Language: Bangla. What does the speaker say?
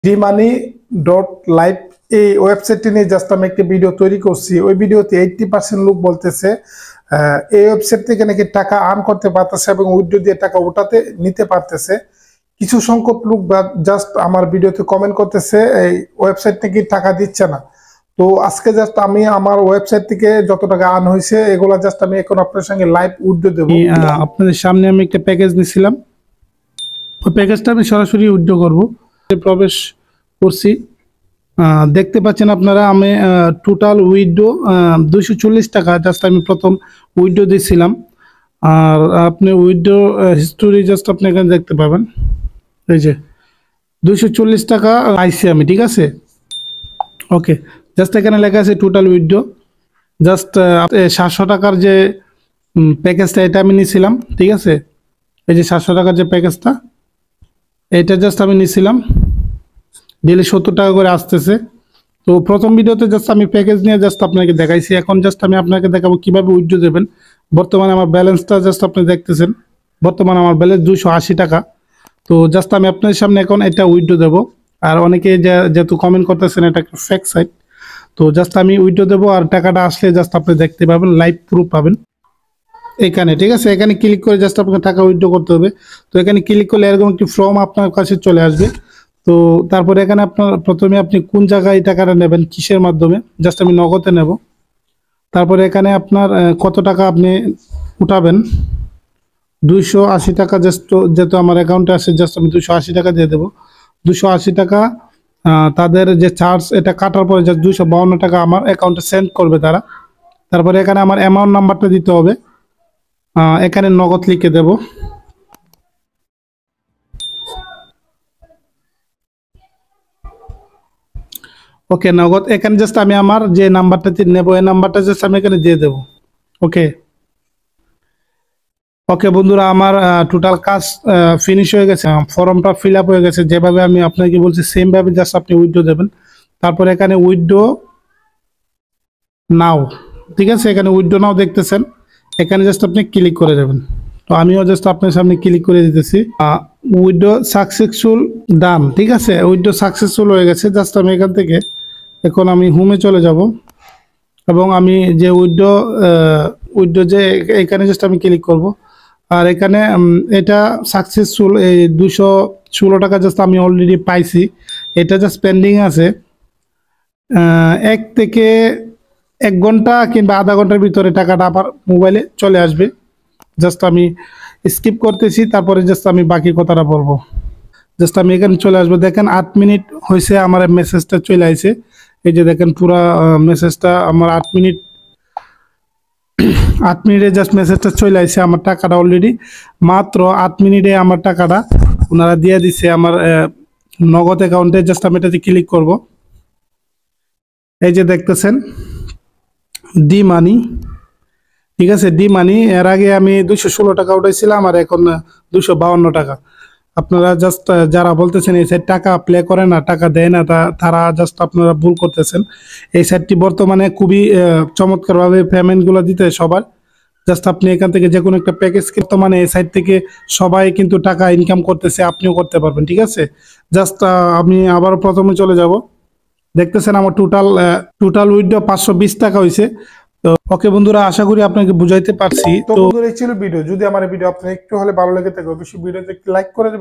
dmoney.live এই ওয়েবসাইটটি নিয়ে জাস্ট আমি একটা ভিডিও তৈরি করছি। ওই ভিডিওতে 80% লোক বলতেছে এই ওয়েবসাইট থেকে নাকি টাকা আর্ন করতে পারতেছে এবং উইথড্র দিয়ে টাকা ওঠাতে নিতে পারতেছে। কিছু সংখ্যক লোক জাস্ট আমার ভিডিওতে কমেন্ট করতেছে এই ওয়েবসাইট থেকে টাকা দিচ্ছে না। তো আজকে জাস্ট আমি আমার ওয়েবসাইট থেকে যত টাকা আর্ন হয়েছে এগুলা জাস্ট আমি এখন আপনাদের সঙ্গে লাইভ উইথড্র দেব। আপনাদের সামনে আমি একটা প্যাকেজ নিয়েছিলাম, ওই প্যাকেজটা আমি সরাসরি উইথড্র করব। প্রবেশ করছি, দেখতে পাচ্ছেন আপনারা আমি টোটাল উইথড্র 240 টাকা জাস্ট আমি প্রথম উইথড্র দিয়েছিলাম। আর আপনি উইথড্র হিস্টোরি জাস্ট আপনি এখানে দেখতে পাবেন, এই যে 240 টাকা আইসি আমি, ঠিক আছে। ওকে, জাস্ট এখানে লেখা আছে টোটাল উইথড্র। জাস্ট 700 টাকার যে প্যাকেজটা এটা আমি নিয়েছিলাম, ঠিক আছে। এই যে 700 টাকার যে প্যাকেজটা এটা জাস্ট আমি নিয়েছিলাম, ডেলি 70 টাকা করে আসতেছে। তো প্রথম ভিডিওতে জাস্ট আমি প্যাকেজ নিয়ে জাস্ট আপনাকে দেখাইছি। এখন জাস্ট আমি আপনাকে দেখাবো কিভাবে উইথড্র দেবেন। বর্তমানে আমার ব্যালেন্সটা জাস্ট আপনি দেখতেছেন, বর্তমানে আমার ব্যালেন্স 280 টাকা। তো জাস্ট আমি আপনাদের সামনে এখন এটা উইথড্র দেবো। আর অনেকে যেহেতু কমেন্ট করতেছেন এটা একটা ফেক সাইট, তো জাস্ট আমি উইথড্র দেবো। আর টাকাটা আসলে জাস্ট আপনি দেখতে পাবেন, লাইভ প্রুফ পাবেন এখানে, ঠিক আছে। এখানে ক্লিক করে জাস্ট আপনাকে টাকা উইথড্র করতে হবে। তো এখানে ক্লিক করলে এরকম একটি ফর্ম আপনার কাছে চলে আসবে। তো তারপরে এখানে আপনার প্রথমে আপনি কোন জায়গায় টাকাটা নেবেন, কিসের মাধ্যমে, জাস্ট আমি নগদে নেব। তারপরে এখানে আপনার কত টাকা আপনি উঠাবেন, 280 টাকা জাস্ট, যেহেতু আমার অ্যাকাউন্টে আসে জাস্ট আমি 280 টাকা দিয়ে দেবো। 280 টাকা তাদের যে চার্জ এটা কাটার পরে জাস্ট 252 টাকা আমার অ্যাকাউন্টে সেন্ড করবে তারা। তারপরে এখানে আমার অ্যামাউন্ট নাম্বারটা দিতে হবে, এখানে নগদ লিখে দেব। ওকে, নগদ এখানে জাস্ট আমি আমার যে নাম্বারটা নেব এই নাম্বারটা জাস্ট আমি এখানে দিয়ে দেব। ওকে ওকে বন্ধুরা, আমার টোটাল কাজ ফিনিশ হয়ে গেছে, ফর্মটা ফিল আপ হয়ে গেছে। যেভাবে আমি আপনাকে বলছি সেমভাবে জাস্ট আপনি উইথড্র দেবেন। তারপরে এখানে উইথড্র নাও, ঠিক আছে। এখানে উইথড্র নাও দেখতেছেন, এখানে জাস্ট আপনি ক্লিক করে দেবেন। তো আমিও জাস্ট আপনার সামনে ক্লিক করে দিতেছি। উইথড্র সাকসেসফুল ডান, ঠিক আছে। উইথড্র সাকসেসফুল হয়ে গেছে। জাস্ট আমি এখান থেকে এখন আমি হোমে চলে যাব এবং আমি যে উইথড্র যে এখানে জাস্ট আমি ক্লিক করব। আর এখানে এটা সাকসেসফুল, এই 216 টাকা জাস্ট আমি অলরেডি পাইছি। এটা জাস্ট পেন্ডিং আছে। 1 থেকে 1 ঘন্টা কিংবা আধা ঘন্টার ভিতরে টাকাটা আবার মোবাইলে চলে আসবে। জাস্ট আমি স্কিপ করতেছি, তারপরে জাস্ট আমি বাকি কথাটা বলবো। জাস্ট আমি এখানে চলে আসবো। দেখেন 8 মিনিট হয়েছে আমার মেসেজটা চলে আসে। এই যে দেখেন পুরা মেসেজটা আমার 8 মিনিটে জাস্ট মেসেজটা চলে আসে। আমার টাকাটা অলরেডি মাত্র 8 মিনিটে আমার টাকাটা ওনারা দিয়ে দিছে আমার নগদ অ্যাকাউন্টে। জাস্ট আমি এটাতে ক্লিক করব। এই যে দেখতেছেন ডি মানি, ঠিক আছে। ডি মানি, এর আগে আমি 216 টাকা উঠাইছিলাম আর এখন 252 টাকা। আপনারা জাস্ট যারা বলতেছেন এই সাইট টাকা প্লে করে না, টাকা দেয় না, তারা জাস্ট আপনারা ভুল করতেছেন। এই সাইটটি বর্তমানে খুবই চমৎকারভাবে পেমেন্টগুলো দিতে সবার। জাস্ট আপনি এখান থেকে যে কোনো একটা প্যাকেজ, বর্তমানে এই সাইট থেকে সবাই কিন্তু টাকা ইনকাম করতেছে, আপনিও করতে পারবেন, ঠিক আছে। জাস্ট আমি আবার প্রথমে চলে যাব। দেখতেছেন আমার টোটাল উইথড্র 520 টাকা হয়েছে। তো ওকে বন্ধুরা, আশা করি আপনাকে বুঝাইতে পারছি। তো বন্ধুরা, এই ছিল ভিডিও। যদি আমার ভিডিও আপনার একটু হলে ভালো লেগে থাকে অবশ্যই ভিডিওতে লাইক করে দেবেন।